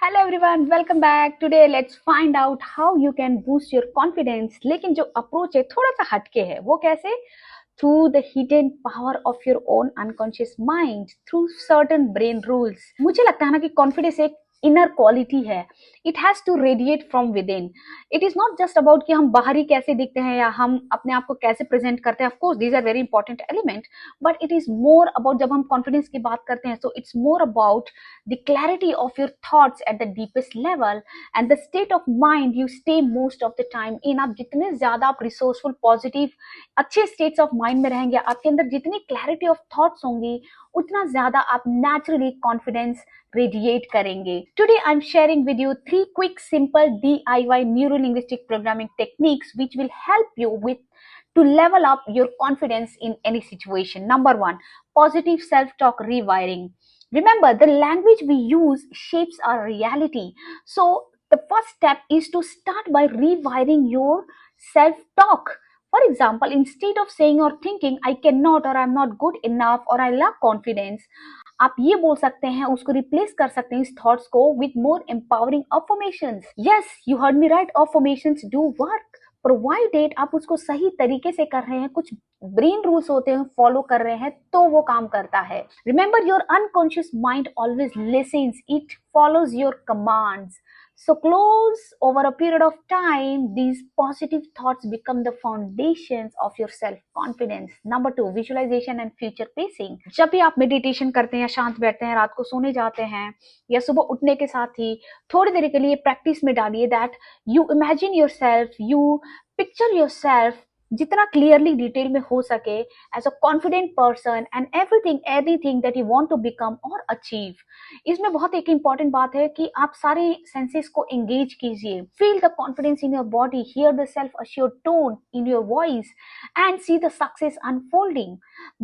Hello everyone, welcome back. Today let's find out how you can boost your confidence. लेकिन जो approach है थोड़ा सा हटके है। वो कैसे? Through the hidden power of your own unconscious mind, through certain brain rules. मुझे लगता है ना कि कॉन्फिडेंस एक इनर क्वालिटी है। It has to radiate from within. It is not just about कि हम बाहरी कैसे दिखते हैं या हम अपने आप को कैसे प्रेजेंट करते हैं। Of course these are very important element, but it is more about, जब हम कॉन्फिडेंस की बात करते हैं तो it's more about the clarity of your thoughts at the deepest level and the state of mind you stay most of the time in। आप जितने ज्यादा आप रिसोर्सफुल, पॉजिटिव, अच्छे स्टेट्स ऑफ माइंड में रहेंगे, आपके अंदर जितनी क्लैरिटी ऑफ थॉट्स होंगी, उतना ज्यादा आप नेचुरली कॉन्फिडेंस रेडिएट करेंगे। Today I am sharing with you 3 quick simple DIY neuro linguistic programming techniques which will help you with to level up your confidence in any situation. Number 1, positive self-talk rewiring. Remember, the language we use shapes our reality. So the first step is to start by rewiring your self-talk. For example, instead of saying or thinking I cannot or I'm not good enough or I lack confidence, आप ये बोल सकते हैं, उसको replace कर सकते हैं इस थॉट्स को with more empowering affirmations. Yes, you heard me right. Affirmations do work. Provided आप उसको सही तरीके से कर रहे हैं, कुछ ब्रेन रूल्स होते हैं फॉलो कर रहे हैं, तो वो काम करता है। Remember, your unconscious mind always lessons, it follows your commands. So close over a period of time, these positive thoughts become the foundations of your self-confidence. Number 2, visualization and future pacing. जब भी आप meditation करते हैं या शांत बैठते हैं, रात को सोने जाते हैं या सुबह उठने के साथ ही थोड़ी देर के लिए प्रैक्टिस में डालिए that you imagine yourself, you picture yourself जितना क्लियरली डिटेल में हो सके as a confident person and anything that you want to become और अचीव। इसमें बहुत एक इंपॉर्टेंट बात है कि आप सारे सेंसेस को एंगेज कीजिए। Feel the confidence in your body, hear the self assured tone in your voice and see the success unfolding.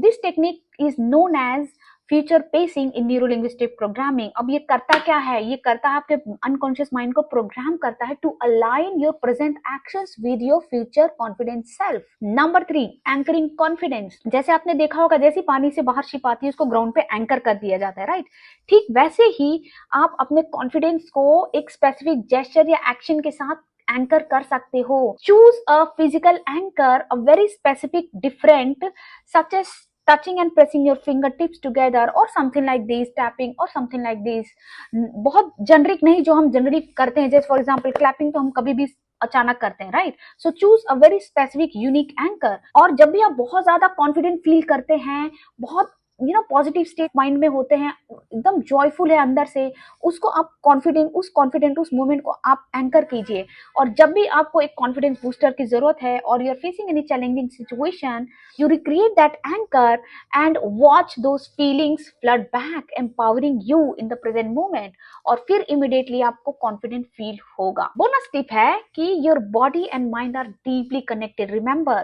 This technique is known as future pacing in neuro linguistic programming. अब ये करता क्या है? ये करता है आपके अनकॉन्शियस माइंड को प्रोग्राम करता है to align your present actions with your future confident self. Number 3, anchoring confidence. जैसे आपने देखा होगा, जैसे पानी से बाहर शिप आती है उसको ग्राउंड पे एंकर कर दिया जाता है, राइट? ठीक वैसे ही आप अपने कॉन्फिडेंस को एक स्पेसिफिक जेस्चर या एक्शन के साथ एंकर कर सकते हो। Choose a physical anchor, a very specific, different, such as touching and pressing your fingertips together or something like this, tapping or something like this. बहुत जेनरिक नहीं जो हम जनरली करते हैं, जैसे फॉर एग्जांपल क्लैपिंग तो हम कभी भी अचानक करते हैं, right? So choose a very specific unique anchor. और जब भी आप बहुत ज्यादा कॉन्फिडेंट फील करते हैं, बहुत पॉजिटिव स्टेट माइंड में होते हैं, एकदम जॉयफुल है अंदर से, उसको आप कॉन्फिडेंट उस मोमेंट को आप एंकर कीजिए। और जब भी आपको एक कॉन्फिडेंस बूस्टर की जरूरत है और you are facing any challenging situation, you recreate that anchor and watch those feelings flood back, empowering you in the present moment. और फिर immediately आपको confident feel होगा। बोनस टिप है कि your body and mind are deeply connected, remember.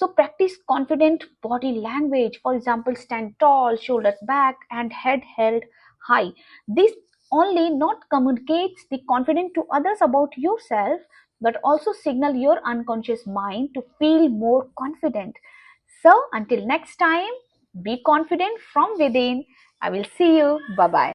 So practice confident body language. For example, stand tall, shoulders back and head held high. This only not communicates the confidence to others about yourself, but also signal your unconscious mind to feel more confident. So until next time, be confident from within. I will see you. Bye bye.